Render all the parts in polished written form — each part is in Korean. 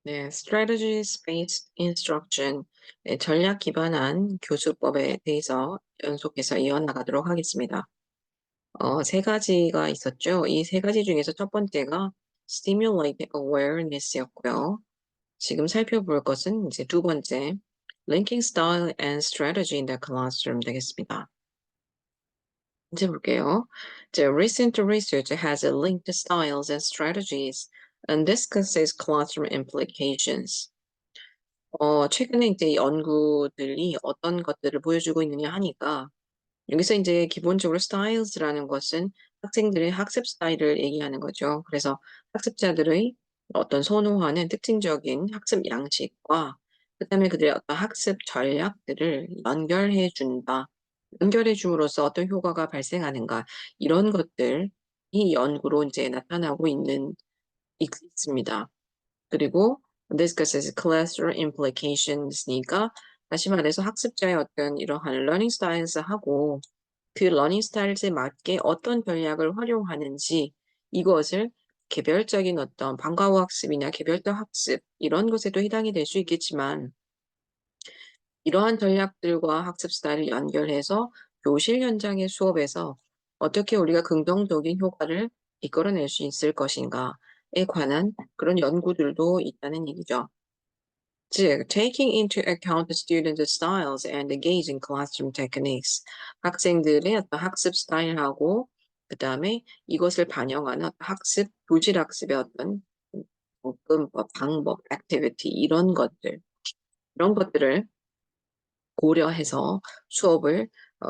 네, Strategies Based Instruction, 네, 전략 기반한 교수법에 대해서 연속해서 이어나가도록 하겠습니다. 세 가지가 있었죠. 이 세 가지 중에서 첫 번째가 Stimulate Awareness였고요. 지금 살펴볼 것은 이제 두 번째, Linking Style and Strategy in the Classroom 되겠습니다. 이제 볼게요. The recent research has linked styles and strategies and discusses classroom implications. 최근에 이제 연구들이 어떤 것들을 보여주고 있느냐 하니까 여기서 이제 기본적으로 styles라는 것은 학생들의 학습 스타일을 얘기하는 거죠. 그래서 학습자들의 어떤 선호하는 특징적인 학습 양식과 그다음에 그들의 어떤 학습 전략들을 연결해 준다. 연결해 줌으로써 어떤 효과가 발생하는가 이런 것들이 연구로 이제 나타나고 있습니다. 그리고 discusses classroom implications니까 다시 말해서 학습자의 어떤 이러한 learning styles 하고 그 learning styles에 맞게 어떤 전략을 활용하는지 이것을 개별적인 어떤 방과 후 학습이나 개별적 학습 이런 것에도 해당이 될 수 있겠지만 이러한 전략들과 학습 스타일을 연결해서 교실 현장의 수업에서 어떻게 우리가 긍정적인 효과를 이끌어낼 수 있을 것인가에 관한 그런 연구들도 있다는 얘기죠. 즉, taking into account the students' styles and engaging classroom techniques. 학생들의 어떤 학습 스타일하고 그다음에 이것을 반영하는 어떤 교실 학습의 어떤 접근법, 방법, 액티비티 이런 것들을 고려해서 수업을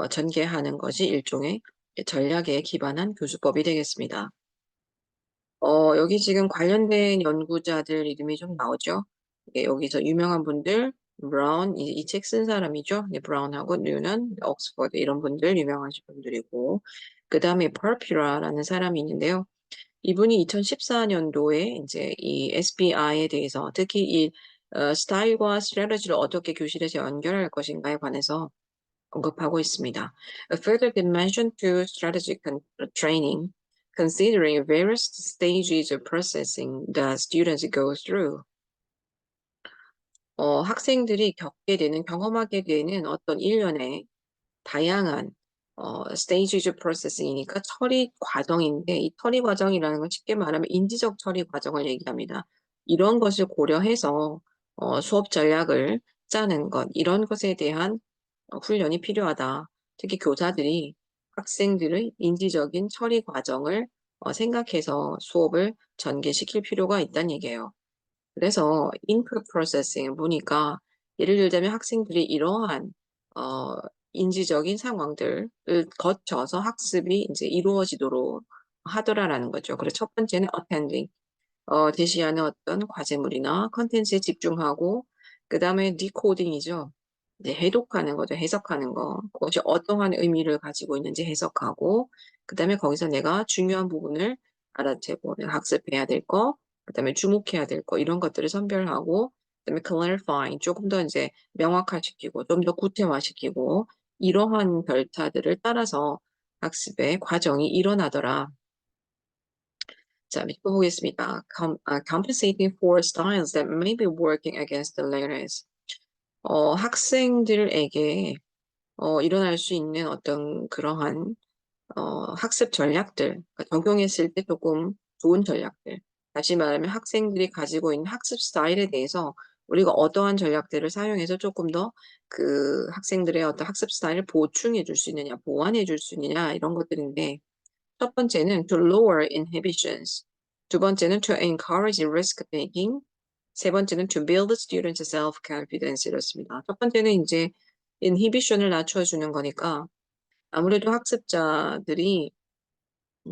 전개하는 것이 일종의 전략에 기반한 교수법이 되겠습니다. 여기 지금 관련된 연구자들 이름이 좀 나오죠. 예, 여기서 유명한 분들, 브라운, 이 책 쓴 사람이죠. 네, 브라운하고 뉴넌, 옥스퍼드 이런 분들 유명하신 분들이고, 그 다음에 퍼피라라는 사람이 있는데요. 이분이 2014년도에 이제 이 SBI에 대해서 특히 이 스타일과 스트래티지를 어떻게 교실에서 연결할 것인가에 관해서 언급하고 있습니다. A further dimension to strategic training, considering various stages of processing that students go through. 학생들이 경험하게 되는 어떤 일련의 다양한 stages of processing이니까 처리 과정인데 이 처리 과정이라는 건 쉽게 말하면 인지적 처리 과정을 얘기합니다. 이런 것을 고려해서 수업 전략을 짜는 것, 이런 것에 대한 훈련이 필요하다. 특히 교사들이 학생들의 인지적인 처리 과정을 생각해서 수업을 전개시킬 필요가 있다는 얘기예요. 그래서 input processing 보니까 예를 들자면 학생들이 이러한 어, 인지적인 상황들을 거쳐서 학습이 이제 이루어지도록 하더라라는 거죠. 그래서 첫 번째는 attending, 제시하는 어떤 과제물이나 컨텐츠에 집중하고 그 다음에 decoding이죠. 이제 해독하는 거죠. 해석하는 거. 그것이 어떠한 의미를 가지고 있는지 해석하고 그 다음에 거기서 내가 중요한 부분을 알아채고 내가 학습해야 될 거, 그 다음에 주목해야 될 거 이런 것들을 선별하고 그 다음에 clarifying 조금 더 이제 명확화시키고 좀 더 구체화시키고 이러한 절차들을 따라서 학습의 과정이 일어나더라. 자, 밑도 보겠습니다. Compensating for styles that may be working against the learners. 학생들에게 일어날 수 있는 어떤 그러한 학습 전략들, 그러니까 적용했을 때 조금 좋은 전략들. 다시 말하면 학생들이 가지고 있는 학습 스타일에 대해서 우리가 어떠한 전략들을 사용해서 조금 더 그 학생들의 어떤 학습 스타일을 보충해 줄 수 있느냐, 보완해 줄 수 있느냐, 이런 것들인데, 첫 번째는 to lower inhibitions. 두 번째는 to encourage risk taking. 세 번째는 to build students' self-confidence 이렇습니다. 첫 번째는 이제 inhibition을 낮춰주는 거니까 아무래도 학습자들이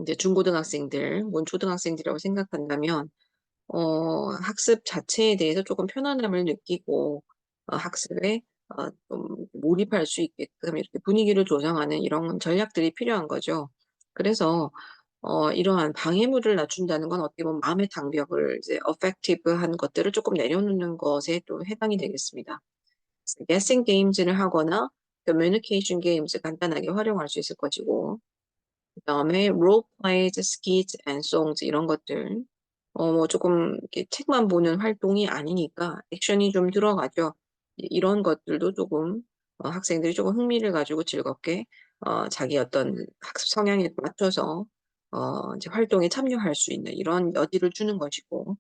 이제 중고등학생들, 혹은 초등학생들이라고 생각한다면, 학습 자체에 대해서 조금 편안함을 느끼고, 학습에, 좀 몰입할 수 있게끔 이렇게 분위기를 조성하는 이런 전략들이 필요한 거죠. 그래서, 이러한 방해물을 낮춘다는 건 어떻게 보면 마음의 장벽을 이제 effective한 것들을 조금 내려놓는 것에 또 해당이 되겠습니다. guessing games를 하거나 communication games 간단하게 활용할 수 있을 것이고, 그다음에 role plays, skits and songs 이런 것들. 뭐 조금 이렇게 책만 보는 활동이 아니니까 액션이 좀 들어가죠. 이런 것들도 조금 학생들이 조금 흥미를 가지고 즐겁게 자기 어떤 학습 성향에 맞춰서 이제 활동에 참여할 수 있는 이런 여지를 주는 것이고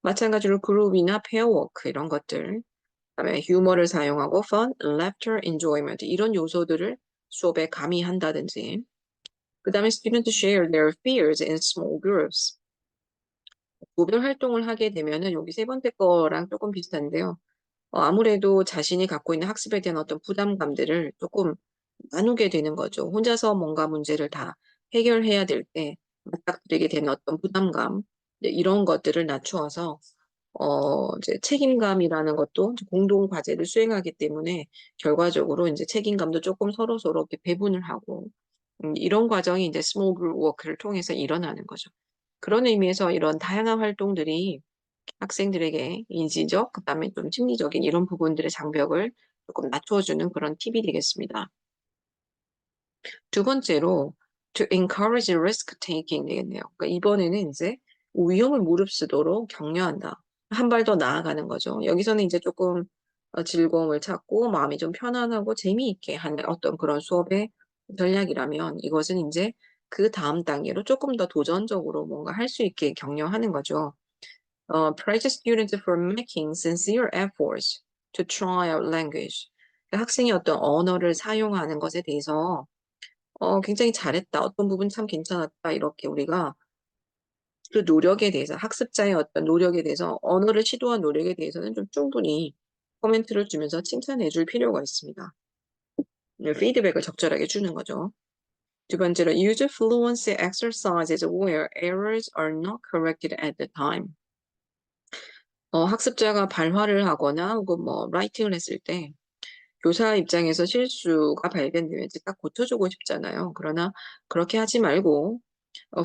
마찬가지로 그룹이나 페어워크 이런 것들 그다음에 유머를 사용하고 fun, laughter, enjoyment 이런 요소들을 수업에 가미한다든지 그다음에 students share their fears in small groups 조별 활동을 하게 되면은 여기 세 번째 거랑 조금 비슷한데요. 아무래도 자신이 갖고 있는 학습에 대한 어떤 부담감들을 조금 나누게 되는 거죠. 혼자서 뭔가 문제를 다 해결해야 될 때 맞닥뜨리게 되는 어떤 부담감, 이제 이런 것들을 낮추어서 이제 책임감이라는 것도 이제 공동 과제를 수행하기 때문에 결과적으로 이제 책임감도 조금 서로서로 이렇게 배분을 하고 이런 과정이 이제 스몰 그룹 워크를 통해서 일어나는 거죠. 그런 의미에서 이런 다양한 활동들이 학생들에게 인지적, 그다음에 좀 심리적인 이런 부분들의 장벽을 조금 낮춰주는 그런 팁이 되겠습니다. 두 번째로 to encourage risk taking 되겠네요. 그러니까 이번에는 이제 위험을 무릅쓰도록 격려한다. 한 발 더 나아가는 거죠. 여기서는 이제 조금 즐거움을 찾고 마음이 좀 편안하고 재미있게 하는 어떤 그런 수업의 전략이라면 이것은 이제 그 다음 단계로 조금 더 도전적으로 뭔가 할 수 있게 격려하는 거죠. praise students for making sincere efforts to try out language. 그러니까 학생이 어떤 언어를 사용하는 것에 대해서 굉장히 잘했다. 어떤 부분 참 괜찮았다. 이렇게 우리가 그 노력에 대해서 학습자의 어떤 노력에 대해서 언어를 시도한 노력에 대해서는 좀 충분히 코멘트를 주면서 칭찬해 줄 필요가 있습니다. 피드백을 적절하게 주는 거죠. 두 번째로 use fluency exercises where errors are not corrected at the time. 학습자가 발화를 하거나 혹은 뭐 라이팅을 했을 때 교사 입장에서 실수가 발견되면 이제 딱 고쳐주고 싶잖아요. 그러나 그렇게 하지 말고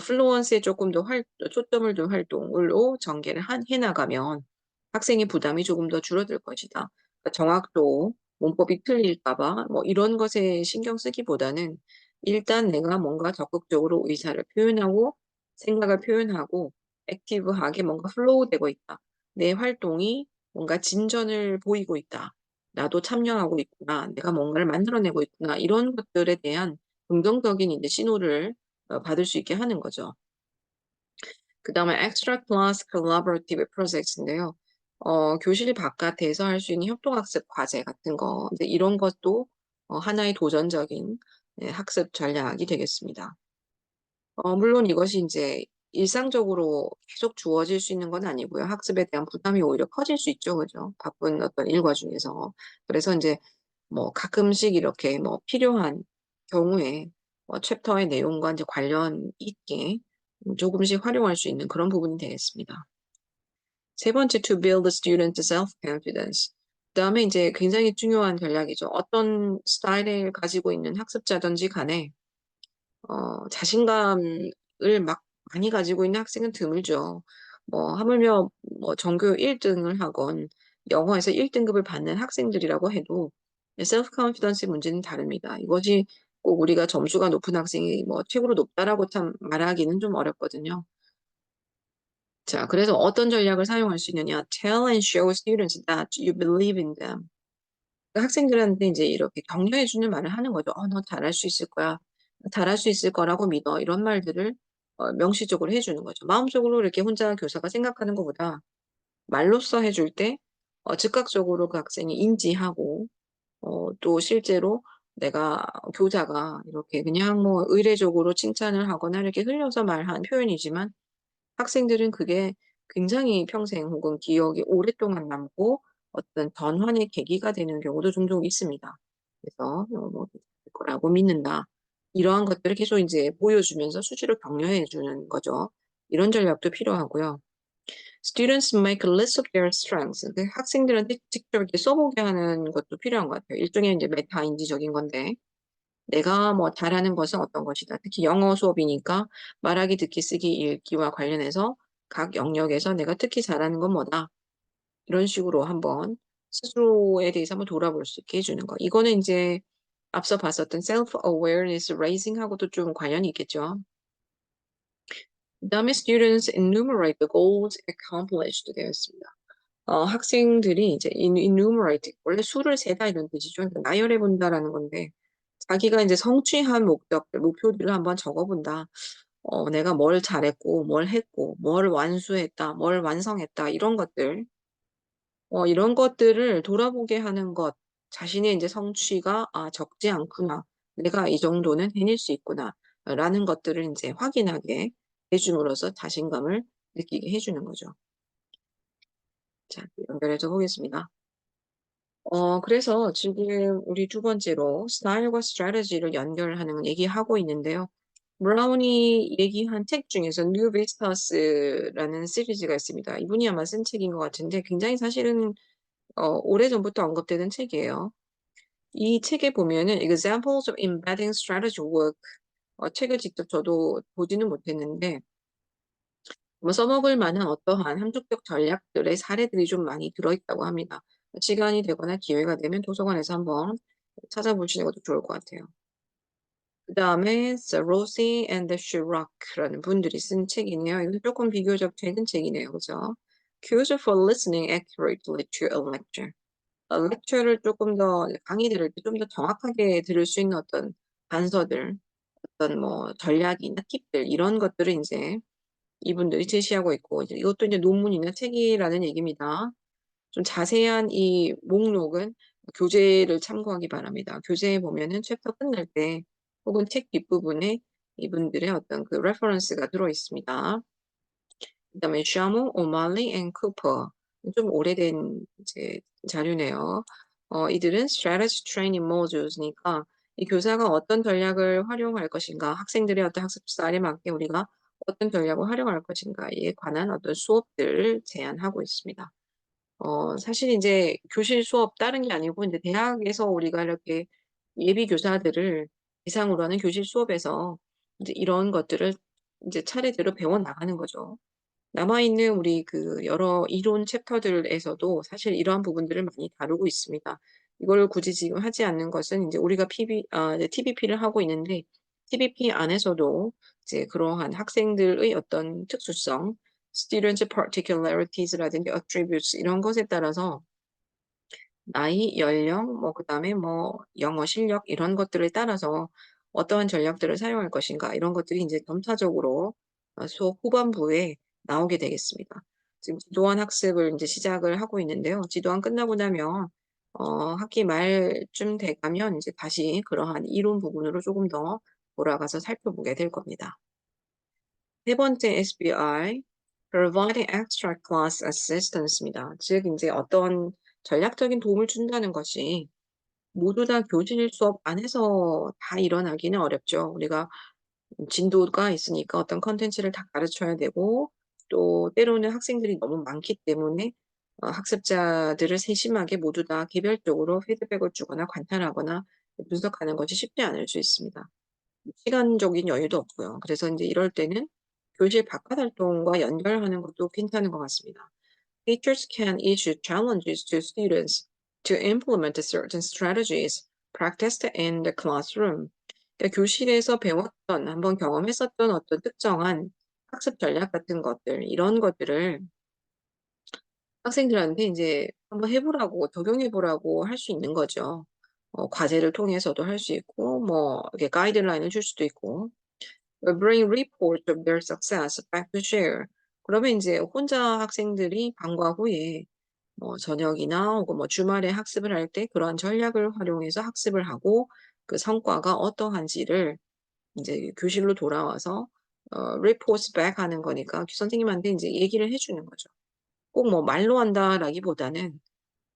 플루언스에 조금 더 초점을 둔 활동으로 전개를 해 나가면 학생의 부담이 조금 더 줄어들 것이다. 그러니까 정확도, 문법이 틀릴까 봐 뭐 이런 것에 신경 쓰기보다는 일단 내가 뭔가 적극적으로 의사를 표현하고 생각을 표현하고 액티브하게 뭔가 플로우 되고 있다. 내 활동이 뭔가 진전을 보이고 있다. 나도 참여하고 있구나. 내가 뭔가를 만들어내고 있구나. 이런 것들에 대한 긍정적인 이제 신호를 받을 수 있게 하는 거죠. 그다음에 extra class collaborative projects인데요. 교실 바깥에서 할 수 있는 협동학습 과제 같은 거, 이제 이런 것도 하나의 도전적인 학습 전략이 되겠습니다. 물론 이것이 이제 일상적으로 계속 주어질 수 있는 건 아니고요. 학습에 대한 부담이 오히려 커질 수 있죠, 그죠? 바쁜 어떤 일과 중에서. 그래서 이제 뭐 가끔씩 이렇게 뭐 필요한 경우에 챕터의 내용과 이제 관련 있게 조금씩 활용할 수 있는 그런 부분이 되겠습니다. 세 번째, to build the student's self-confidence. 그다음에 이제 굉장히 중요한 전략이죠. 어떤 스타일을 가지고 있는 학습자든지 간에 자신감을 막 많이 가지고 있는 학생은 드물죠. 뭐 하물며 뭐 전교 1등을 하건 영어에서 1등급을 받는 학생들이라고 해도 셀프 컨피던스 문제는 다릅니다. 이것이 꼭 우리가 점수가 높은 학생이 뭐 최고로 높다라고 참 말하기는 좀 어렵거든요. 자, 그래서 어떤 전략을 사용할 수 있느냐? Tell and show students that you believe in them. 그러니까 학생들한테 이제 이렇게 격려해 주는 말을 하는 거죠. 너 잘할 수 있을 거야. 잘할 수 있을 거라고 믿어. 이런 말들을 명시적으로 해 주는 거죠. 마음속으로 이렇게 혼자 교사가 생각하는 것보다 말로써 해줄 때 즉각적으로 그 학생이 인지하고 또 실제로 내가 교사가 이렇게 그냥 뭐 의례적으로 칭찬을 하거나 이렇게 흘려서 말한 표현이지만 학생들은 그게 굉장히 평생 혹은 기억이 오랫동안 남고 어떤 전환의 계기가 되는 경우도 종종 있습니다. 그래서 뭐 거라고 믿는다. 이러한 것들을 계속 이제 보여주면서 수시로 격려해 주는 거죠. 이런 전략도 필요하고요. Students make a list of their strengths. 그 학생들한테 직접 이렇게 써보게 하는 것도 필요한 것 같아요. 일종의 이제 메타 인지적인 건데. 내가 뭐 잘하는 것은 어떤 것이다. 특히 영어 수업이니까 말하기, 듣기, 쓰기, 읽기와 관련해서 각 영역에서 내가 특히 잘하는 건 뭐다. 이런 식으로 한번 스스로에 대해서 한번 돌아볼 수 있게 해주는 거. 이거는 이제 앞서 봤었던 self-awareness raising하고도 좀 관련이 있겠죠. 그다음에 students enumerate the goals accomplished 되어 있습니다. 학생들이 이제 enumerate 원래 수를 세다 이런 뜻이죠. 그러니까 나열해 본다라는 건데 자기가 이제 성취한 목적들, 목표들을 한번 적어본다. 내가 뭘 잘했고, 뭘 했고, 뭘 완수했다, 뭘 완성했다 이런 것들, 이런 것들을 돌아보게 하는 것, 자신의 이제 성취가 적지 않구나, 내가 이 정도는 해낼 수 있구나, 라는 것들을 이제 확인하게 해줌으로써 자신감을 느끼게 해주는 거죠. 자, 연결해서 보겠습니다. 그래서 지금 우리 두 번째로 스타일과 스트래티지를 연결하는 얘기하고 있는데요. 브라운이 얘기한 책 중에서 New Vistas라는 시리즈가 있습니다. 이분이 아마 쓴 책인 것 같은데 굉장히 사실은 오래전부터 언급되는 책이에요. 이 책에 보면은 Examples of Embedding Strategy Work 책을 직접 저도 보지는 못했는데 뭐 써먹을 만한 어떠한 함축적 전략들의 사례들이 좀 많이 들어있다고 합니다. 시간이 되거나 기회가 되면 도서관에서 한번 찾아보시는 것도 좋을 것 같아요. 그 다음에 Rosie and Chirac라는 분들이 쓴 책이네요. 이건 조금 비교적 최근 책이네요. 그죠? Cues for listening accurately to a lecture. lecture를 조금 더 강의 들을 때 좀 더 정확하게 들을 수 있는 어떤 단서들, 어떤 뭐 전략이나 팁들 이런 것들을 이제 이분들이 제시하고 있고 이것도 이제 논문이나 책이라는 얘기입니다. 좀 자세한 이 목록은 교재를 참고하기 바랍니다. 교재에 보면은 챕터 끝날 때 혹은 책 뒷부분에 이분들의 어떤 그 레퍼런스가 들어 있습니다. 그다음에 샤모, 오말리 앤 쿠퍼 좀 오래된 이제 자료네요. 이들은 strategy training modules니까 이 교사가 어떤 전략을 활용할 것인가, 학생들의 어떤 학습 스타일에 맞게 우리가 어떤 전략을 활용할 것인가에 관한 어떤 수업들을 제안하고 있습니다. 사실 이제 교실 수업 다른 게 아니고 이제 대학에서 우리가 이렇게 예비 교사들을 대상으로 하는 교실 수업에서 이제 이런 것들을 이제 차례대로 배워 나가는 거죠. 남아있는 우리 그 여러 이론 챕터들에서도 사실 이러한 부분들을 많이 다루고 있습니다. 이걸 굳이 지금 하지 않는 것은 이제 우리가 이제 TBP를 하고 있는데 TBP 안에서도 이제 그러한 학생들의 어떤 특수성, student particularities 라든지 attributes 이런 것에 따라서 나이, 연령, 뭐 그다음에 뭐 영어 실력 이런 것들에 따라서 어떠한 전략들을 사용할 것인가 이런 것들이 이제 점차적으로 수업 후반부에 나오게 되겠습니다. 지금 지도안 학습을 이제 시작을 하고 있는데요. 지도안 끝나고 나면 학기 말쯤 돼 가면 이제 다시 그러한 이론 부분으로 조금 더 돌아가서 살펴보게 될 겁니다. 세 번째 SBI, Providing Extra Class Assistance입니다. 즉 이제 어떤 전략적인 도움을 준다는 것이 모두 다 교실 수업 안에서 다 일어나기는 어렵죠. 우리가 진도가 있으니까 어떤 컨텐츠를 다 가르쳐야 되고 또 때로는 학생들이 너무 많기 때문에 학습자들을 세심하게 모두 다 개별적으로 피드백을 주거나 관찰하거나 분석하는 것이 쉽지 않을 수 있습니다. 시간적인 여유도 없고요. 그래서 이제 이럴 때는 교실 바깥 활동과 연결하는 것도 괜찮은 것 같습니다. Teachers can issue challenges to students to implement certain strategies practiced in the classroom. 그러니까 교실에서 배웠던, 한번 경험했었던 어떤 특정한 학습 전략 같은 것들, 이런 것들을 학생들한테 이제 한번 해보라고, 적용해보라고 할 수 있는 거죠. 과제를 통해서도 할 수 있고, 뭐, 이렇게 가이드라인을 줄 수도 있고, bring reports of their success back to share. 그러면 이제 혼자 학생들이 방과 후에 뭐 저녁이나 혹은 뭐 주말에 학습을 할 때 그러한 전략을 활용해서 학습을 하고 그 성과가 어떠한지를 이제 교실로 돌아와서 reports back 하는 거니까 선생님한테 이제 얘기를 해주는 거죠. 꼭 뭐 말로 한다라기보다는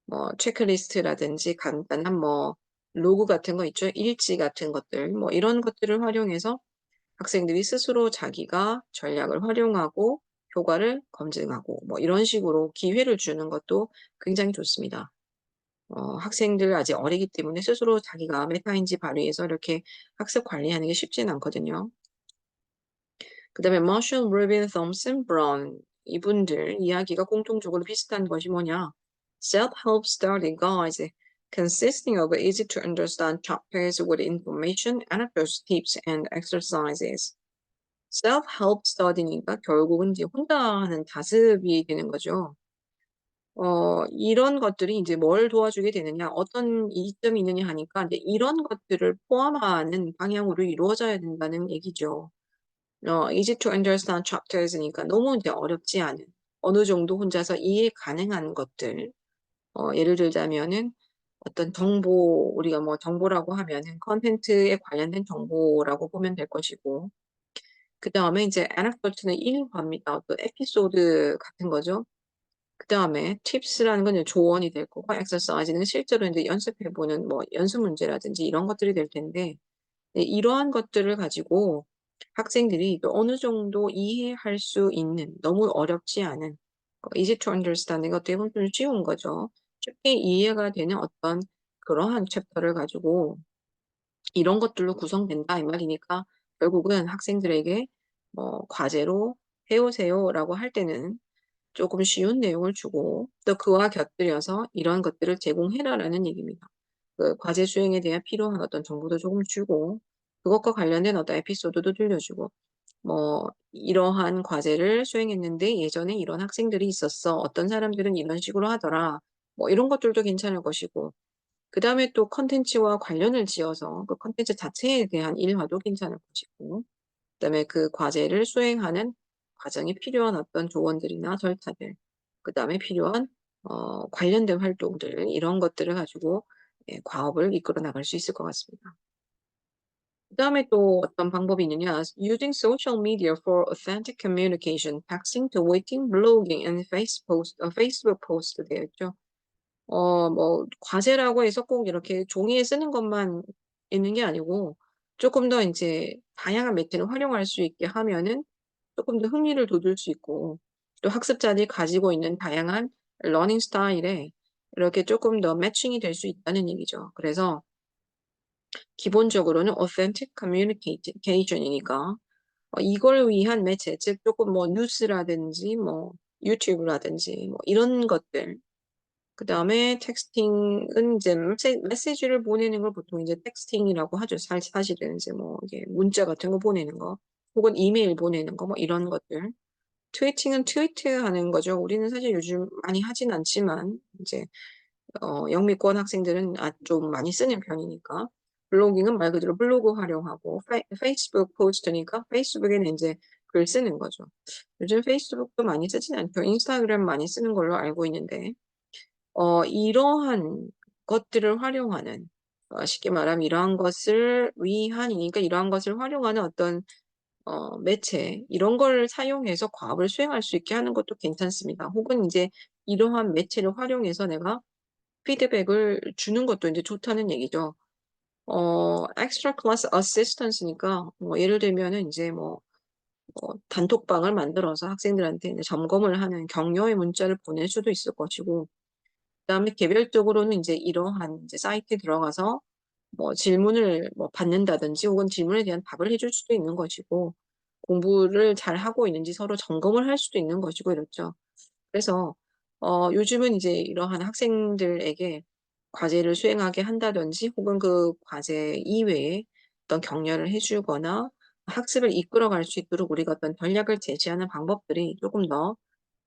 뭐 체크리스트라든지 간단한 뭐 로그 같은 거 있죠. 일지 같은 것들 뭐 이런 것들을 활용해서 학생들이 스스로 자기가 전략을 활용하고 효과를 검증하고 뭐 이런 식으로 기회를 주는 것도 굉장히 좋습니다. 학생들 아직 어리기 때문에 스스로 자기가 메타인지 발휘해서 이렇게 학습 관리하는 게 쉽지는 않거든요. 그다음에 Marshall, Rubin, Thompson, Brown 이분들 이야기가 공통적으로 비슷한 것이 뭐냐? Self-help study guides consisting of easy to understand chapters with information, anecdotes, tips, and exercises. self-help study니까 결국은 이제 혼자 하는 다습이 되는 거죠. 이런 것들이 인제 뭘 도와주게 되느냐, 어떤 이점이 있느냐 하니까 이제 이런 것들을 포함하는 방향으로 이루어져야 된다는 얘기죠. easy to understand chapters니까 너무 이제 어렵지 않은, 어느 정도 혼자서 이해 가능한 것들. 예를 들자면은 어떤 정보, 우리가 뭐 정보라고 하면은 콘텐츠에 관련된 정보라고 보면 될 것이고, 그다음에 이제 anecdote는 일화입니다. 또 에피소드 같은 거죠. 그다음에 팁스라는 건 이제 조언이 될 거고, exercise는 실제로 인제 연습해 보는 뭐 연습 문제라든지 이런 것들이 될 텐데, 네, 이러한 것들을 가지고 학생들이 또 어느 정도 이해할 수 있는, 너무 어렵지 않은, easy to understanding, 어떻게 보면 좀 쉬운 거죠. 쉽게 이해가 되는 어떤 그러한 챕터를 가지고 이런 것들로 구성된다 이 말이니까, 결국은 학생들에게 뭐 과제로 "해 오세요."라고 할 때는 조금 쉬운 내용을 주고, 또 그와 곁들여서 "이런 것들을 제공해라."라는 얘기입니다. 그 과제 수행에 대한 필요한 어떤 정보도 조금 주고, 그것과 관련된 어떤 에피소드도 들려주고, 뭐 "이러한 과제를 수행했는데 예전에 이런 학생들이 있었어. 어떤 사람들은 이런 식으로 하더라." 뭐 이런 것들도 괜찮을 것이고, 그다음에 또 콘텐츠와 관련을 지어서 그 콘텐츠 자체에 대한 일화도 괜찮을 것이고, 그다음에 그 과제를 수행하는 과정에 필요한 어떤 조언들이나 절차들, 그다음에 필요한 관련된 활동들, 이런 것들을 가지고 예 과업을 이끌어 나갈 수 있을 것 같습니다. 그다음에 또 어떤 방법이 있느냐. Using social media for authentic communication, texting, tweeting, blogging and Facebook post 되어 있죠. 뭐 과제라고 해서 꼭 이렇게 종이에 쓰는 것만 있는 게 아니고, 쪼끔 더 인제 다양한 매체를 활용할 수 있게 하면은 쪼끔 더 흥미를 돋을 수 있고, 또 학습자들이 가지고 있는 다양한 러닝 스타일에 이렇게 쪼끔 더 매칭이 될 수 있다는 얘기죠. 그래서 기본적으로는 authentic communication이니까 이걸 위한 매체, 즉 쪼끔 뭐 뉴스라든지 뭐 유튜브라든지 뭐 이런 것들, 그다음에 텍스팅은 이제 메시지를 보내는 걸 보통 이제 텍스팅이라고 하죠. 사실은 이제 뭐 이게 문자 같은 거 보내는 거, 혹은 이메일 보내는 거, 뭐 이런 것들. 트위팅은 트위트하는 거죠. 우리는 사실 요즘 많이 하진 않지만 이제 영미권 학생들은 좀 많이 쓰는 편이니까. 블로깅은 말 그대로 블로그 활용하고, 페이스북 포스트니까 페이스북에는 인제 글 쓰는 거죠. 요즘 페이스북도 많이 쓰진 않죠. 인스타그램 많이 쓰는 걸로 알고 있는데, 이러한 것들을 활용하는, 쉽게 말하면 이러한 것을 위한이니까 이러한 것을 활용하는 어떤 매체, 이런 걸 사용해서 과업을 수행할 수 있게 하는 것도 괜찮습니다. 혹은 인제 이러한 매체를 활용해서 내가 피드백을 주는 것도 인제 좋다는 얘기죠. extra class assistance니까 뭐 예를 들면은 인제 뭐 단톡방을 만들어서 학생들한테 이제 점검을 하는 격려의 문자를 보낼 수도 있을 것이고, 그다음에 개별적으로는 인제 이러한 인제 사이트에 들어가서 뭐 질문을 뭐 받는다든지, 혹은 질문에 대한 답을 해줄 수도 있는 것이고, 공부를 잘하고 있는지 서로 점검을 할 수도 있는 것이고 이렇죠. 그래서 요즘은 이제 이러한 학생들에게 과제를 수행하게 한다든지, 혹은 그 과제 이외에 어떤 격려를 해 주거나 학습을 이끌어갈 수 있도록 우리가 어떤 전략을 제시하는 방법들이 조금 더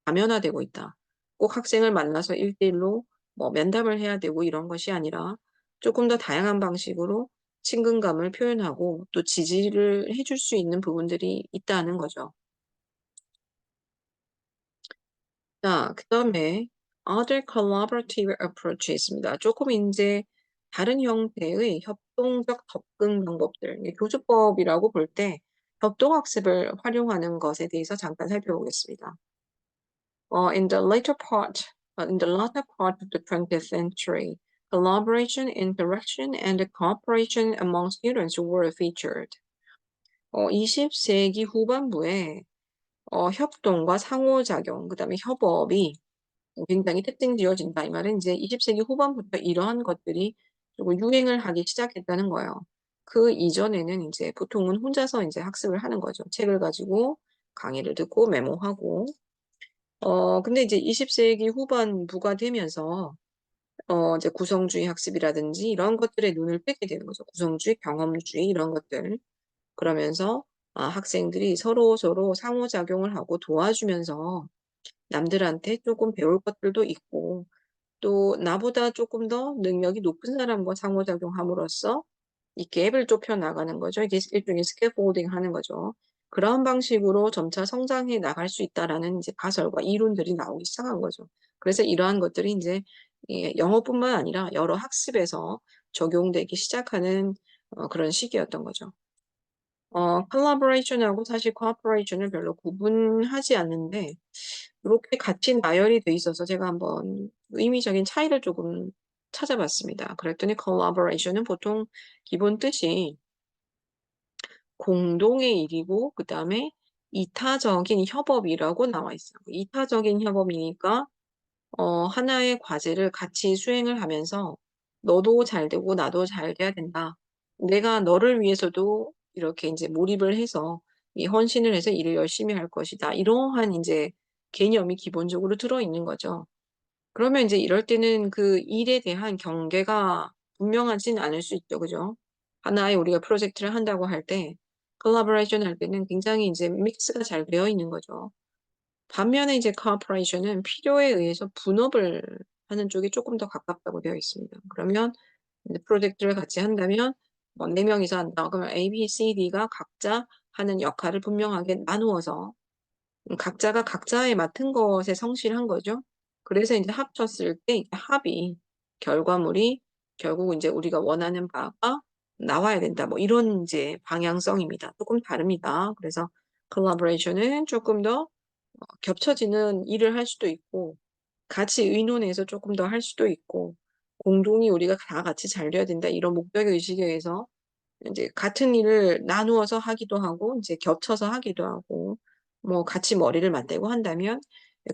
다면화되고 있다. 꼭 학생을 만나서 1:1로 뭐 면담을 해야 되고 이런 것이 아니라, 조금 더 다양한 방식으로 친근감을 표현하고 또 지지를 해줄 수 있는 부분들이 있다는 거죠. 자, 그다음에 other collaborative approaches입니다. 조금 인제 다른 형태의 협동적 접근 방법들, 이 교수법이라고 볼 때 협동학습을 활용하는 것에 대해서 잠깐 살펴보겠습니다. In the latter part of the 20th century, collaboration, interaction, and cooperation among students were featured. 20 세기 후반부에 협동과 상호작용, 그다음에 협업이 굉장히 특징지어진다. 이 말은 이제 20 세기 후반부터 이러한 것들이 조금 유행을 하기 시작했다는 거예요. 그 이전에는 인제 보통은 혼자서 인제 학습을 하는 거죠. 책을 가지고 강의를 듣고 메모하고. 근데 이제 20 세기 후반부가 되면서 이제 구성주의 학습이라든지 이런 것들에 눈을 뜨게 되는 거죠. 구성주의, 경험주의 이런 것들. 그러면서 학생들이 서로서로 상호작용을 하고 도와주면서 남들한테 조금 배울 것들도 있고 또 나보다 조금 더 능력이 높은 사람과 상호작용함으로써 이 갭을 좁혀 나가는 거죠. 이게 일종의 스캐폴딩 하는 거죠. 그런 방식으로 점차 성장해 나갈 수 있다라는 이제 가설과 이론들이 나오기 시작한 거죠. 그래서 이러한 것들이 이제 영어뿐만 아니라 여러 학습에서 적용되기 시작하는 그런 시기였던 거죠. collaboration하고 사실 cooperation을 별로 구분하지 않는데 이렇게 같이 나열이 돼 있어서 제가 한번 의미적인 차이를 조금 찾아봤습니다. 그랬더니 collaboration은 보통 기본 뜻이 공동의 일이고 그다음에 이타적인 협업이라고 나와 있어요. 이타적인 협업이니까 하나의 과제를 같이 수행을 하면서 너도 잘 되고 나도 잘 돼야 된다. 내가 너를 위해서도 이렇게 이제 몰입을 해서 이 헌신을 해서 일을 열심히 할 것이다. 이러한 이제 개념이 기본적으로 들어있는 거죠. 그러면 이제 이럴 때는 그 일에 대한 경계가 분명하진 않을 수 있죠. 그죠? 하나의 우리가 프로젝트를 한다고 할 때, 콜라보레이션 할 때는 굉장히 이제 믹스가 잘 되어 있는 거죠. 반면에 이제 cooperation은 필요에 의해서 분업을 하는 쪽이 조금 더 가깝다고 되어 있습니다. 그러면 이제 프로젝트를 같이 한다면 뭐 4명이서 한다. 그러면 A, B, C, D가 각자 하는 역할을 분명하게 나누어서 각자가 각자에 맡은 것에 성실한 거죠. 그래서 이제 합쳤을 때 이게 합이 결과물이 결국 이제 우리가 원하는 바가 나와야 된다. 뭐 이런 이제 방향성입니다. 조금 다릅니다. 그래서 collaboration은 조금 더 겹쳐지는 일을 할 수도 있고 같이 의논해서 조금 더 할 수도 있고 공동이 우리가 다 같이 잘 돼야 된다. 이런 목적 의식에 의해서 이제 같은 일을 나누어서 하기도 하고 이제 겹쳐서 하기도 하고 뭐 같이 머리를 맞대고 한다면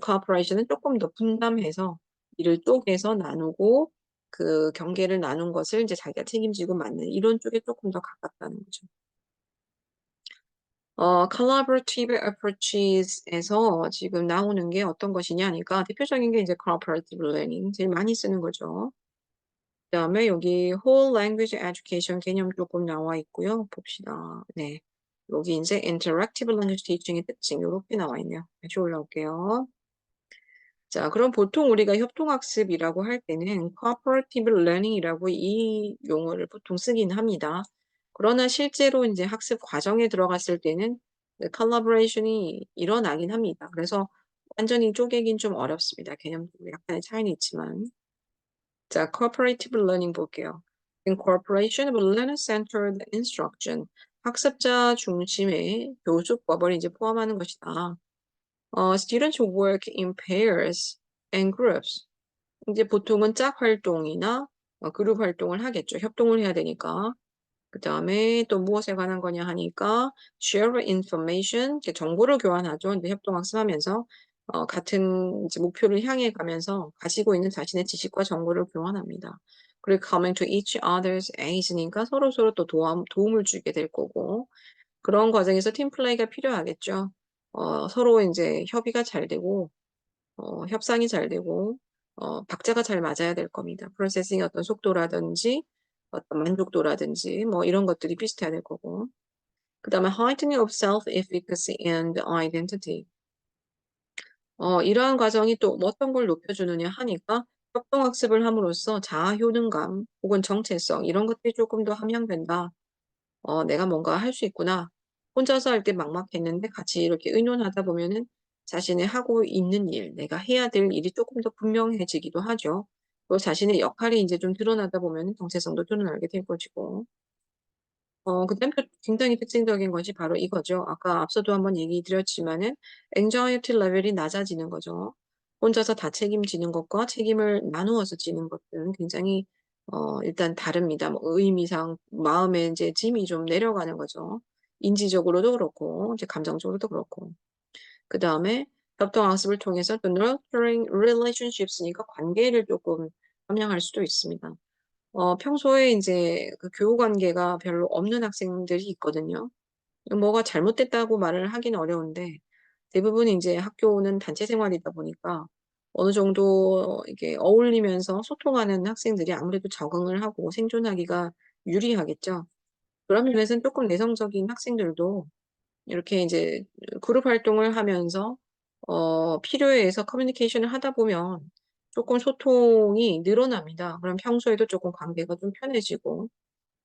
코퍼레이션은 조금 더 분담해서 일을 쪼개서 나누고 그 경계를 나눈 것을 이제 자기가 책임지고 맡는 이런 쪽에 조금 더 가깝다는 거죠. collaborative approaches에서 지금 나오는 게 어떤 것이냐니까 대표적인 게 이제 cooperative learning 제일 많이 쓰는 거죠. 그다음에 여기 whole language education 개념 조금 나와 있고요. 봅시다. 네. 여기 인제 interactive language teaching의 특징 요렇게 나와 있네요. 다시 올라올게요. 자, 그럼 보통 우리가 협동학습이라고 할 때는 cooperative learning이라고 이 용어를 보통 쓰긴 합니다. 그러나 실제로 인제 학습 과정에 들어갔을 때는 그 collaboration이 일어나긴 합니다. 그래서 완전히 쪼개긴 좀 어렵습니다. 개념적으로 약간의 차이는 있지만. 자, cooperative learning 볼게요. incorporation of learner-centered instruction. 학습자 중심의 교수법을 이제 포함하는 것이다. students work in pairs and groups. 이제 보통은 짝 활동이나 그룹 활동을 하겠죠. 협동을 해야 되니까. 그다음에 또 무엇에 관한 거냐 하니까 share information, 이렇게 정보를 교환하죠. 이제 협동학습하면서 같은 이제 목표를 향해 가면서 가지고 있는 자신의 지식과 정보를 교환합니다. 그리고 coming to each other's aid니까 서로서로 또 도움을 주게 될 거고 그런 과정에서 팀 플레이가 필요하겠죠. 서로 인제 협의가 잘 되고 협상이 잘 되고 박자가 잘 맞아야 될 겁니다. 프로세싱의 어떤 속도라든지 어떤 만족도라든지 뭐 이런 것들이 비슷해야 될 거고. 그다음에 heightening of self-efficacy and identity. 이러한 과정이 또 어떤 걸 높여주느냐 하니까 협동학습을 함으로써 자아 효능감 혹은 정체성 이런 것들이 조금 더 함양된다. '내가 뭔가 할 수 있구나.' 혼자서 할 때 막막했는데 같이 이렇게 의논하다 보면은 자신의 하고 있는 일, 내가 해야 될 일이 조금 더 분명해지기도 하죠. 또 자신의 역할이 인제 좀 드러나다 보면은 정체성도 드러나게 될 것이고. 그다음에 또 굉장히 특징적인 것이 바로 이거죠. 아까 앞서도 한번 얘기 드렸지만은 anxiety 레벨이 낮아지는 거죠. 혼자서 다 책임지는 것과 책임을 나누어서 지는 것들은 굉장히 일단 다릅니다. 뭐 의미상 마음의 인제 짐이 좀 내려가는 거죠. 인지적으로도 그렇고 이제 감정적으로도 그렇고. 그다음에 협동학습을 통해서 또 nurturing relationships니까 관계를 쪼끔 함양할 수도 있습니다. 평소에 인제 그 교우 관계가 별로 없는 학생들이 있거든요. 뭐가 잘못됐다고 말을 하기는 어려운데 대부분 인제 학교는 단체 생활이다 보니까 어느 정도 이게 어울리면서 소통하는 학생들이 아무래도 적응을 하고 생존하기가 유리하겠죠. 그런 면에서는 쪼끔 내성적인 학생들도 이렇게 이제 그룹 활동을 하면서 필요에 의해서 커뮤니케이션을 하다 보면 조금 소통이 늘어납니다. 그럼 평소에도 조금 관계가 좀 편해지고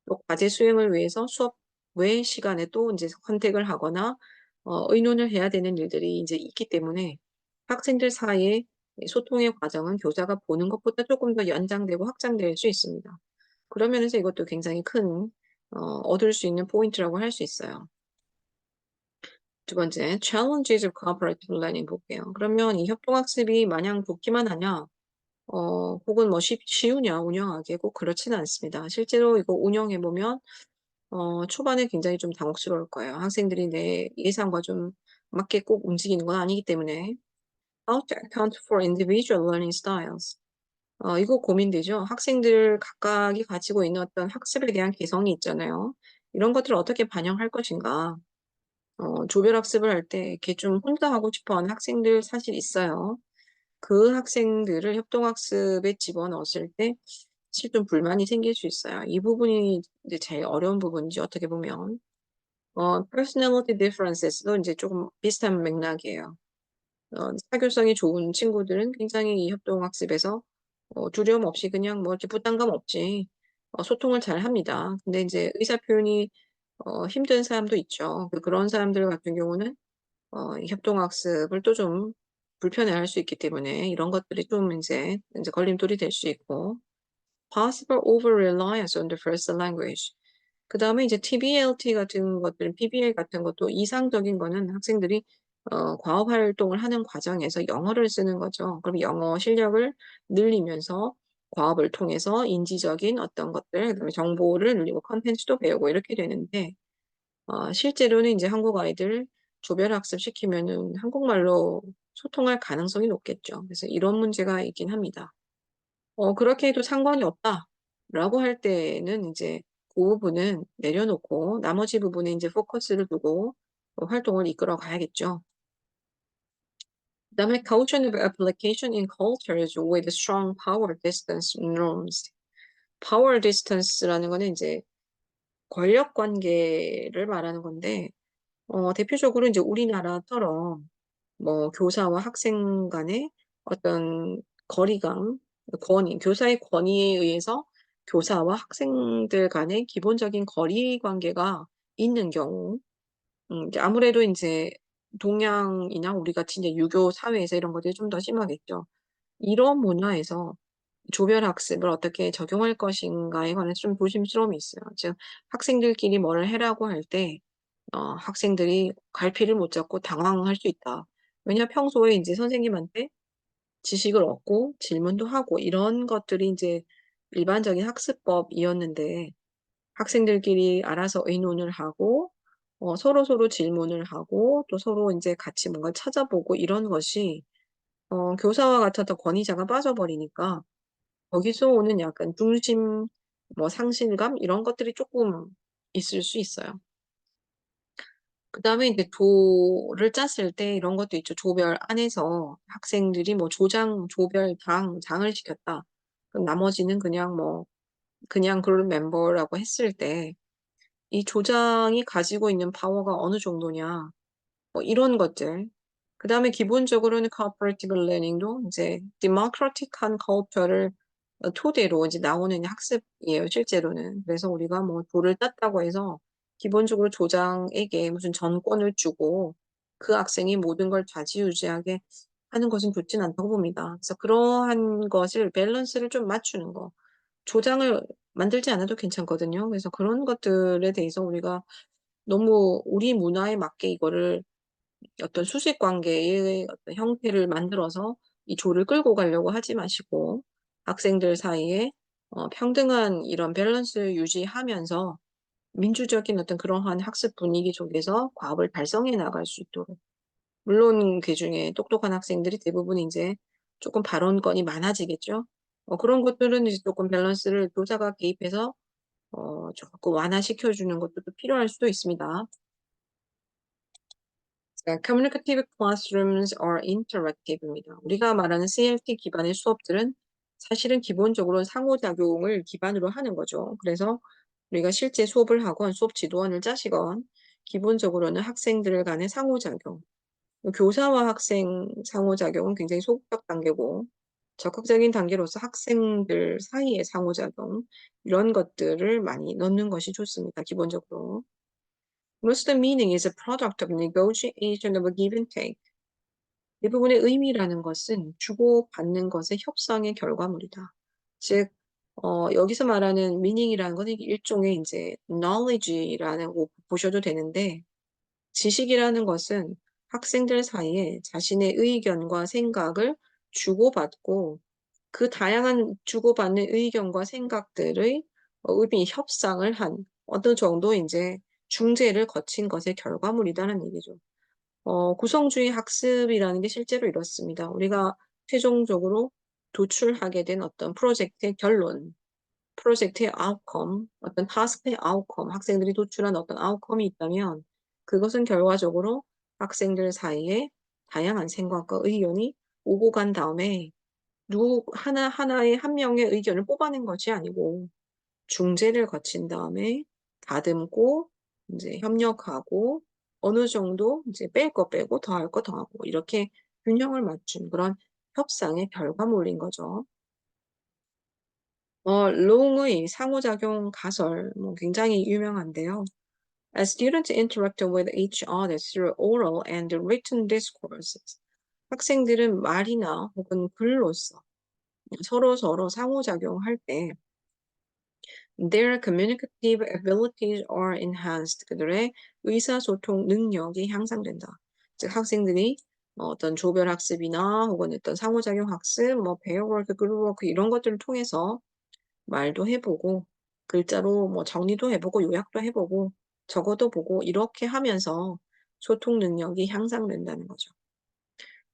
또 과제 수행을 위해서 수업 외 시간에 또 이제 컨택을 하거나 의논을 해야 되는 일들이 이제 있기 때문에 학생들 사이의 소통의 과정은 교사가 보는 것보다 조금 더 연장되고 확장될 수 있습니다. 그런 면에서 이것도 굉장히 큰 얻을 수 있는 포인트라고 할 수 있어요. 두 번째, challenges of cooperative learning 볼게요. 그러면 이 협동학습이 마냥 좋기만 하냐? 혹은 뭐 쉬우냐, 운영하기 꼭 그렇지는 않습니다. 실제로 이거 운영해 보면 초반에 굉장히 좀 당혹스러울 거예요. 학생들이 내 예상과 좀 맞게 꼭 움직이는 건 아니기 때문에. How to account for individual learning styles. 이거 고민되죠. 학생들 각각이 가지고 있는 어떤 학습에 대한 개성이 있잖아요. 이런 것들을 어떻게 반영할 것인가. 조별 학습을 할 때 이렇게 좀 혼자 하고 싶어 하는 학생들 사실 있어요. 그 학생들을 협동학습에 집어넣었을 때 사실 좀 불만이 생길 수 있어요. 이 부분이 이제 제일 어려운 부분이지, 어떻게 보면. personality differences도 이제 조금 비슷한 맥락이에요. 사교성이 좋은 친구들은 굉장히 이 협동학습에서 두려움 없이 그냥 뭐 이렇게 부담감 없이 소통을 잘 합니다. 근데 이제 의사 표현이 힘든 사람도 있죠. 그런 사람들 같은 경우는 이 협동학습을 또 좀 불편해할 수 있기 때문에 이런 것들이 좀 이제 걸림돌이 될 수 있고, possible over-reliance on the first language. 그다음에 이제 TBLT 같은 것들, PBL 같은 것도 이상적인 거는 학생들이 과업 활동을 하는 과정에서 영어를 쓰는 거죠. 그럼 영어 실력을 늘리면서 과업을 통해서 인지적인 어떤 것들, 그다음에 정보를 늘리고 컨텐츠도 배우고 이렇게 되는데, 실제로는 이제 한국 아이들 조별 학습 시키면은 한국말로 소통할 가능성이 높겠죠. 그래서 이런 문제가 있긴 합니다. 그렇게 해도 상관이 없다라고 할 때는 이제 그 부분은 내려놓고 나머지 부분에 이제 포커스를 두고 활동을 이끌어 가야겠죠. 그다음에 caution of application in cultures with strong power distance norms. power distance라는 거는 이제 권력 관계를 말하는 건데, 대표적으로 이제 우리나라처럼 뭐 교사와 학생 간의 어떤 거리감, 교사의 권위에 의해서 교사와 학생들 간의 기본적인 거리 관계가 있는 경우, 이제 아무래도 이제 동양이나 우리 같이 이제 유교 사회에서 이런 것들이 좀 더 심하겠죠. 이런 문화에서 조별 학습을 어떻게 적용할 것인가에 관해서 좀 조심스러움이 있어요. 즉, 학생들끼리 뭘 해라고 할 때, 학생들이 갈피를 못 잡고 당황할 수 있다. 왜냐, 평소에 이제 선생님한테 지식을 얻고 질문도 하고 이런 것들이 이제 일반적인 학습법이었는데, 학생들끼리 알아서 의논을 하고, 서로서로 질문을 하고, 또 서로 이제 같이 뭔가 찾아보고 이런 것이, 교사와 같은 더 권위자가 빠져버리니까, 거기서 오는 약간 중심, 뭐 상실감 이런 것들이 조금 있을 수 있어요. 그다음에 이제 조를 짰을 때 이런 것도 있죠. 조별 안에서 학생들이 뭐 장을 시켰다. 그럼 나머지는 그냥 그냥 그룹 멤버라고 했을 때 이 조장이 가지고 있는 파워가 어느 정도냐. 뭐 이런 것들. 그다음에 기본적으로는 cooperative learning도 이제 democratic한 culture를 토대로 이제 나오는 학습이에요, 실제로는. 그래서 우리가 뭐 돌을 땄다고 해서 기본적으로 조장에게 무슨 전권을 주고 그 학생이 모든 걸 좌지우지하게 하는 것은 좋진 않다고 봅니다. 그래서 그러한 것을 밸런스를 좀 맞추는 거. 조장을 만들지 않아도 괜찮거든요. 그래서 그런 것들에 대해서 우리가 너무 우리 문화에 맞게 이거를 어떤 수직 관계의 어떤 형태를 만들어서 이 조를 끌고 가려고 하지 마시고 학생들 사이에 평등한 이런 밸런스 유지하면서 민주적인 어떤 그러한 학습 분위기 속에서 과업을 달성해 나갈 수 있도록. 물론 그중에 똑똑한 학생들이 대부분 이제 조금 발언권이 많아지겠죠. 그런 것들은 이제 조금 밸런스를 교사가 개입해서 조금 완화시켜주는 것도 또 필요할 수도 있습니다. 자, Communicative Classrooms are Interactive입니다. 우리가 말하는 CLT 기반의 수업들은 사실은 기본적으로 상호작용을 기반으로 하는 거죠. 그래서 우리가 실제 수업을 하건 수업 지도안을 짜시건 기본적으로는 학생들 간의 상호작용, 교사와 학생 상호작용은 굉장히 소극적 단계고 적극적인 단계로서 학생들 사이의 상호작용 이런 것들을 많이 넣는 것이 좋습니다. 기본적으로. Most of the meaning is a product of negotiation of a give and take. 대부분의 의미라는 것은 주고받는 것의 협상의 결과물이다. 즉, 여기서 말하는 meaning이라는 것은 일종의 이제 knowledge라는 거 보셔도 되는데, 지식이라는 것은 학생들 사이에 자신의 의견과 생각을 주고받고 그 다양한 주고받는 의견과 생각들의 의미 협상을 한 어느 정도 이제 중재를 거친 것의 결과물이다는 얘기죠. 구성주의 학습이라는 게 실제로 이렇습니다. 우리가 최종적으로 도출하게 된 어떤 프로젝트의 결론, 프로젝트의 아웃컴, 어떤 타스크의 아웃컴, 학생들이 도출한 어떤 아웃컴이 있다면 그것은 결과적으로 학생들 사이에 다양한 생각과 의견이 오고 간 다음에 하나하나의 한 명의 의견을 뽑아낸 것이 아니고 중재를 거친 다음에 다듬고 이제 협력하고 어느 정도 이제 뺄 거 빼고 더할 거 더하고 이렇게 균형을 맞춘 그런 협상의 결과물인 거죠. 롱의 상호작용 가설 굉장히 유명한데요. As students interact with each other through oral and written discourses, 학생들은 말이나 혹은 글로써 서로 상호작용할 때 their communicative abilities are enhanced. 그들의 의사소통 능력이 향상된다. 즉 학생들이 어떤 조별 학습이나 혹은 어떤 상호작용 학습, 페어워크, 그룹워크 이런 것들을 통해서 말도 해보고 글자로 정리도 해보고 요약도 해보고 적어도 보고 이렇게 하면서 소통 능력이 향상된다는 거죠.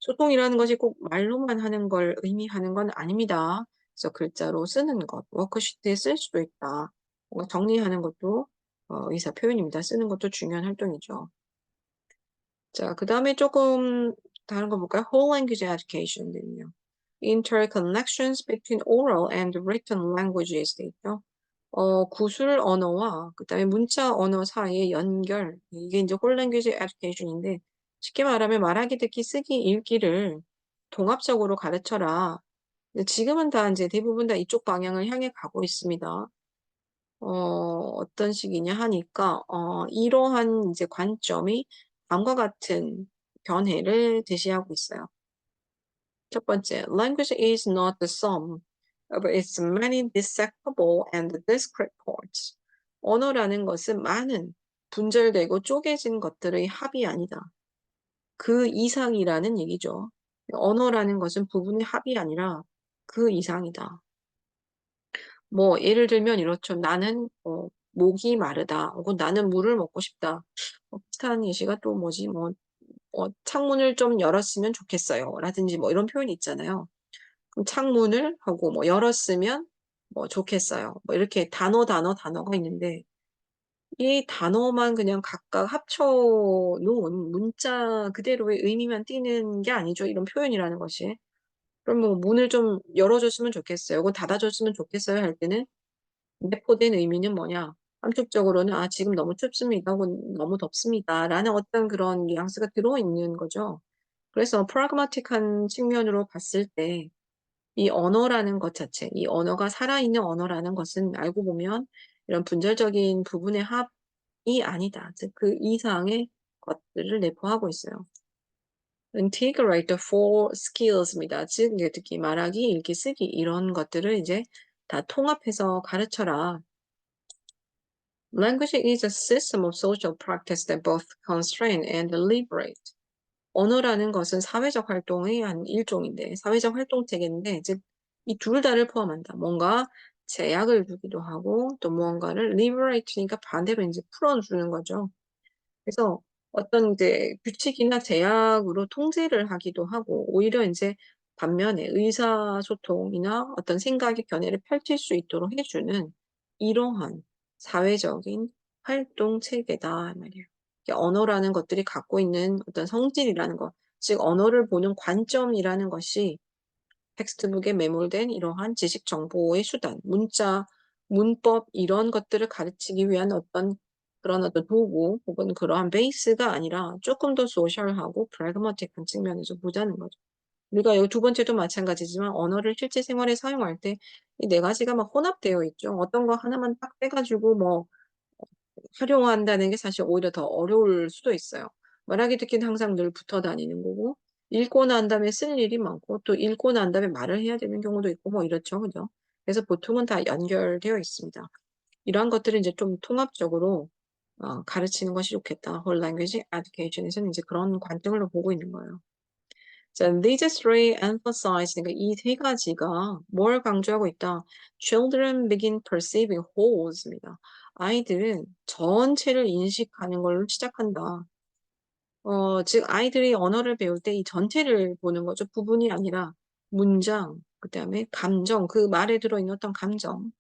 소통이라는 것이 꼭 말로만 하는 걸 의미하는 건 아닙니다. 그래서 글자로 쓰는 것, 워크시트에 쓸 수도 있다. 뭔가 정리하는 것도 의사 표현입니다. 쓰는 것도 중요한 활동이죠. 자, 그 다음에 조금 다른 거 볼까요? Whole language education은요. Interconnections between oral and written languages 돼 있죠. 구술 언어와 그다음에 문자 언어 사이의 연결. 이게 이제 whole language education인데 쉽게 말하면 말하기, 듣기, 쓰기, 읽기를 통합적으로 가르쳐라. 근데 지금은 다 이제 대부분 다 이쪽 방향을 향해 가고 있습니다. 어떤 식이냐 하니까, 이러한 이제 관점이 다음과 같은 견해를 제시하고 있어요. 첫 번째, language is not the sum of its many dissectable and discrete parts. 언어라는 것은 많은 분절되고 쪼개진 것들의 합이 아니다. 그 이상이라는 얘기죠. 언어라는 것은 부분의 합이 아니라 그 이상이다. 예를 들면 이렇죠. 나는 목이 마르다. 혹은 나는 물을 먹고 싶다. 비슷한 예시가 또 뭐지? 창문을 좀 열었으면 좋겠어요. 라든지 이런 표현이 있잖아요. 그럼 창문을 하고 열었으면 좋겠어요. 이렇게 단어가 있는데 이 단어만 그냥 각각 합쳐 놓은 문자 그대로의 의미만 띠는 게 아니죠. 이런 표현이라는 것이. 그럼 문을 좀 열어줬으면 좋겠어요. 혹은 닫아줬으면 좋겠어요 할 때는 내포된 의미는 뭐냐? 함축적으로는 지금 너무 춥습니다. 혹은 너무 덥습니다. 라는 어떤 그런 뉘앙스가 들어있는 거죠. 그래서 프라그마틱한 측면으로 봤을 때 이 언어라는 것 자체, 이 언어가 살아있는 언어라는 것은 알고 보면 이런 분절적인 부분의 합이 아니다. 즉, 그 이상의 것들을 내포하고 있어요. integrate the four skills입니다. 즉, 이제 듣기, 말하기, 읽기, 쓰기 이런 것들을 이제 다 통합해서 가르쳐라. Language is a system of social practice that both constrain and liberate. 언어라는 것은 사회적 활동의 한 일종인데, 사회적 활동 체계인데, 즉, 이 둘 다를 포함한다. 뭔가 제약을 두기도 하고, 또 무언가를 liberate니까 반대로 이제 풀어주는 거죠. 그래서 어떤 이제 규칙이나 제약으로 통제를 하기도 하고, 오히려 이제 반면에 의사소통이나 어떤 생각의 견해를 펼칠 수 있도록 해주는 이러한 사회적인 활동 체계다 말이에요. 언어라는 것들이 갖고 있는 어떤 성질이라는 것, 즉 언어를 보는 관점이라는 것이 텍스트북에 매몰된 이러한 지식 정보의 수단, 문자, 문법 이런 것들을 가르치기 위한 어떤 그런 어떤 도구 혹은 그러한 베이스가 아니라 조금 더 소셜하고 프래그마틱한 측면에서 보자는 거죠. 우리가 이 두 번째도 마찬가지지만 언어를 실제 생활에 사용할 때 이 네 가지가 막 혼합되어 있죠. 어떤 거 하나만 딱 빼가지고 뭐 활용한다는 게 사실 오히려 더 어려울 수도 있어요. 말하기 듣기는 항상 늘 붙어 다니는 거고, 읽고 난 다음에 쓸 일이 많고, 또 읽고 난 다음에 말을 해야 되는 경우도 있고, 뭐 이렇죠. 그죠? 그래서 보통은 다 연결되어 있습니다. 이러한 것들을 이제 좀 통합적으로 가르치는 것이 좋겠다. Whole Language Education에서는 이제 그런 관점으로 보고 있는 거예요. 자, these three emphasize, 그러니까 이 세 가지가 뭘 강조하고 있다? Children begin perceiving wholes입니다. 아이들은 전체를 인식하는 걸로 시작한다. 즉 아이들이 언어를 배울 때 이 전체를 보는 거죠. 부분이 아니라 문장, 그다음에 감정, 그 말에 들어있는 어떤 감정,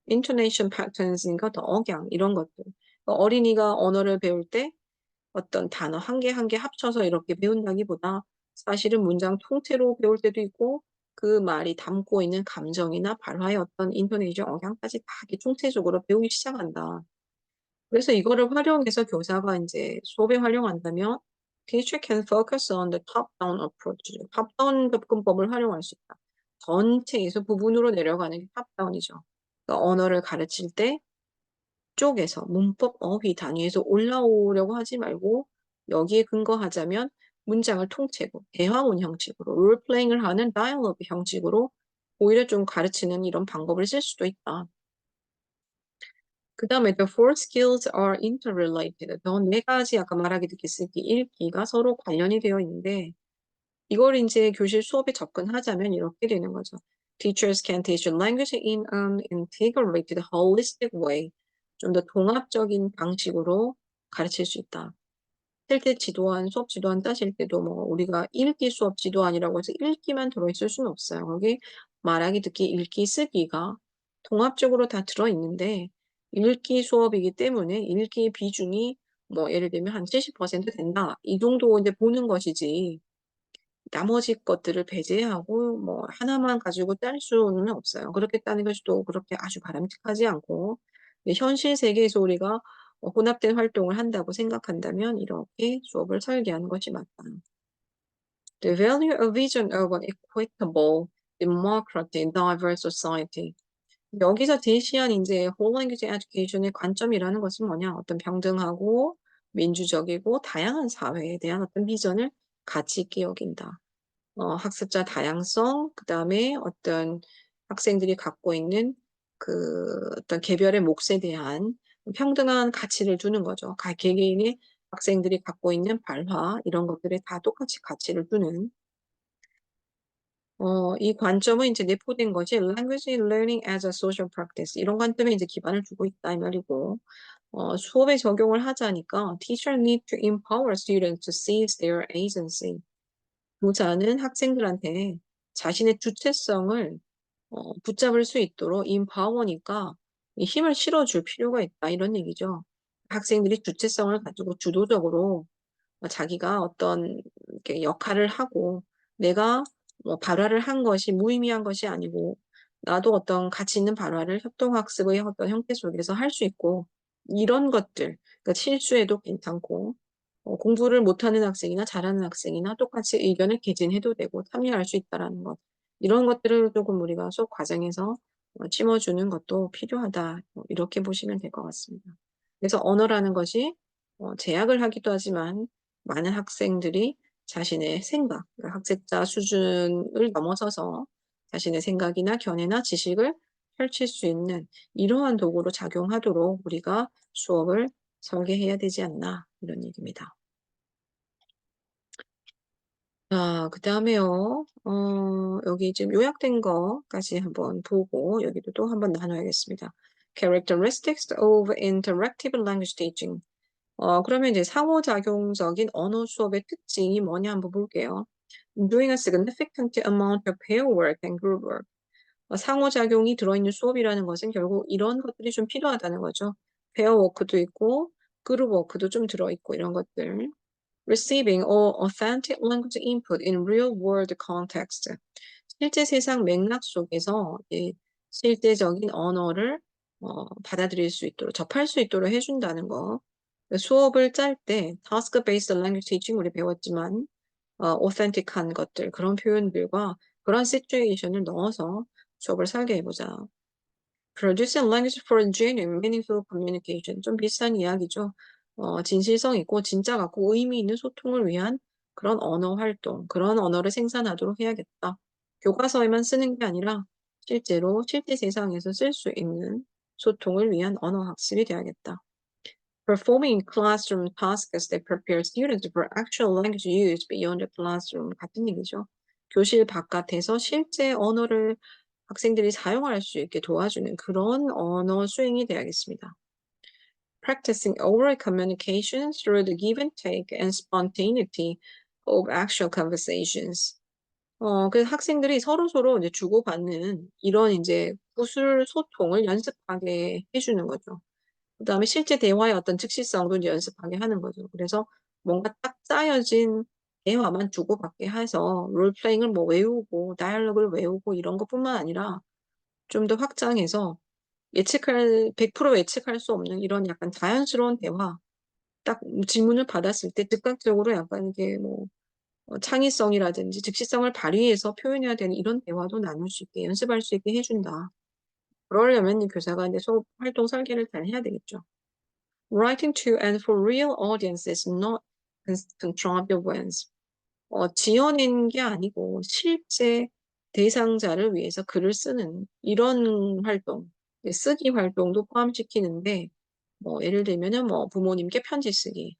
intonation patterns인가 더 억양 이런 것들. 어린이가 언어를 배울 때 어떤 단어 한 개 한 개 합쳐서 이렇게 배운다기보다 사실은 문장 통째로 배울 때도 있고 그 말이 담고 있는 감정이나 발화의 어떤 인토네이션 억양까지 다 이렇게 총체적으로 배우기 시작한다. 그래서 이거를 활용해서 교사가 이제 수업에 활용한다면 teacher can focus on the top-down approach. top-down 접근법을 활용할 수 있다. 전체에서 부분으로 내려가는 게 top-down이죠. 그러니까 언어를 가르칠 때 쪽에서 문법 어휘 단위에서 올라오려고 하지 말고 여기에 근거하자면 문장을 통째로 대화문 형식으로 롤플레잉을 하는 다이얼로그 형식으로 오히려 좀 가르치는 이런 방법을 쓸 수도 있다. 그 다음에 the four skills are interrelated. 네 가지 아까 말하기 듣기 쓰기 읽기가 서로 관련이 되어 있는데 이걸 이제 교실 수업에 접근하자면 이렇게 되는 거죠. Teachers can teach language in an integrated, holistic way. 좀 더 통합적인 방식으로 가르칠 수 있다. 실제 지도안, 수업 지도안 따실 때도 뭐 우리가 읽기 수업 지도안이라고 해서 읽기만 들어있을 수는 없어요. 거기 말하기, 듣기, 읽기, 쓰기가 통합적으로 다 들어있는데 읽기 수업이기 때문에 읽기 비중이 뭐 예를 들면 한 70% 된다. 이 정도 이제 보는 것이지. 나머지 것들을 배제하고 뭐 하나만 가지고 짤 수는 없어요. 그렇게 따는 것이 또 그렇게 아주 바람직하지 않고 현실 세계에서 우리가 혼합된 활동을 한다고 생각한다면 이렇게 수업을 설계하는 것이 맞다. The value of vision of an equitable, democratic, diverse society. 여기서 제시한 이제 whole language education의 관점이라는 것은 뭐냐? 어떤 평등하고 민주적이고 다양한 사회에 대한 어떤 비전을 가치 있게 여긴다. 학습자 다양성, 그 다음에 어떤 학생들이 갖고 있는 그 어떤 개별의 몫에 대한 평등한 가치를 두는 거죠. 개개인의 학생들이 갖고 있는 발화, 이런 것들에 다 똑같이 가치를 두는, 이 관점은 이제 내포된 것이 language learning as a social practice. 이런 관점에 이제 기반을 두고 있다, 이 말이고, 수업에 적용을 하자니까 teacher need to empower students to seize their agency. 교사는 학생들한테 자신의 주체성을 붙잡을 수 있도록 인파워니까 힘을 실어줄 필요가 있다 이런 얘기죠. 학생들이 주체성을 가지고 주도적으로 자기가 어떤 이렇게 역할을 하고 내가 뭐 발화를 한 것이 무의미한 것이 아니고 나도 어떤 가치 있는 발화를 협동학습의 어떤 형태 속에서 할 수 있고 이런 것들 그러니까 실수해도 괜찮고 공부를 못하는 학생이나 잘하는 학생이나 똑같이 의견을 개진해도 되고 참여할 수 있다라는 것 이런 것들을 조금 우리가 수업 과정에서 심어주는 것도 필요하다 이렇게 보시면 될 것 같습니다. 그래서 언어라는 것이 제약을 하기도 하지만 많은 학생들이 자신의 생각, 그러니까 학습자 수준을 넘어서서 자신의 생각이나 견해나 지식을 펼칠 수 있는 이러한 도구로 작용하도록 우리가 수업을 설계해야 되지 않나 이런 얘기입니다. 자, 그 다음에요. 여기 지금 요약된 거까지 한번 보고 여기도 또 한번 나눠야겠습니다. Characteristics of interactive language teaching. 그러면 이제 상호작용적인 언어 수업의 특징이 뭐냐 한번 볼게요. Doing a significant amount of pair work and group work. 상호작용이 들어있는 수업이라는 것은 결국 이런 것들이 좀 필요하다는 거죠. 페어 워크도 있고, 그룹 워크도 좀 들어있고, 이런 것들. Receiving all authentic language input in real world context. 실제 세상 맥락 속에서 실제적인 언어를 받아들일 수 있도록, 접할 수 있도록 해준다는 거. 수업을 짤 때 task-based language teaching 우리 배웠지만 authentic한 것들 그런 표현들과 그런 시츄에이션을 넣어서 수업을 살게 해보자. Producing language for genuine, meaningful communication 좀 비슷한 이야기죠. 진실성 있고 진짜 같고 의미 있는 소통을 위한 그런 언어 활동, 그런 언어를 생산하도록 해야겠다. 교과서에만 쓰는 게 아니라 실제로 실제 세상에서 쓸 수 있는 소통을 위한 언어 학습이 돼야겠다. Performing classroom tasks that prepare students for actual language use beyond the classroom 같은 얘기죠. 교실 바깥에서 실제 언어를 학생들이 사용할 수 있게 도와주는 그런 언어 수행이 돼야겠습니다. Practicing oral communication through the give and take and spontaneity of actual conversations. 그래서 학생들이 서로서로 이제 주고받는 이런 이제 구술 소통을 연습하게 해주는 거죠. 그다음에 실제 대화의 어떤 즉시성도 이제 연습하게 하는 거죠. 그래서 뭔가 딱 짜여진 대화만 주고받게 해서 롤플레잉을 뭐 외우고 다이얼로그를 외우고 이런 것뿐만 아니라 좀 더 확장해서 100% 예측할 수 없는 이런 약간 자연스러운 대화, 딱 질문을 받았을 때 즉각적으로 약간 이게 뭐 창의성이라든지 즉시성을 발휘해서 표현해야 되는 이런 대화도 나눌 수 있게 연습할 수 있게 해준다. 그러려면 이 교사가 이제 수업 활동 설계를 잘 해야 되겠죠. Writing to and for real audiences, not contrived ones. 지어낸 게 아니고 실제 대상자를 위해서 글을 쓰는 이런 활동, 쓰기 활동도 포함시키는데, 뭐 예를 들면은 뭐 부모님께 편지 쓰기,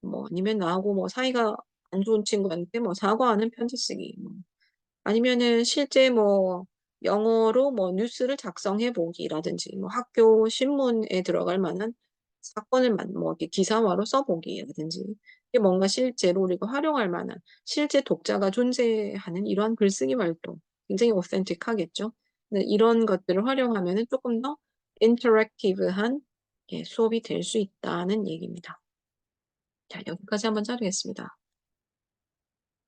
뭐 아니면 나하고 뭐 사이가 안 좋은 친구한테 뭐 사과하는 편지 쓰기, 뭐 아니면은 실제 뭐 영어로 뭐 뉴스를 작성해 보기라든지 뭐 학교 신문에 들어갈 만한 사건을 뭐 이렇게 기사화로 써보기라든지 이게 뭔가 실제로 우리가 활용할 만한 실제 독자가 존재하는 이러한 글쓰기 활동 굉장히 오센틱하겠죠. 이런 것들을 활용하면은 조금 더 인터랙티브한 수업이 될 수 있다는 얘기입니다. 자, 여기까지 한번 자르겠습니다.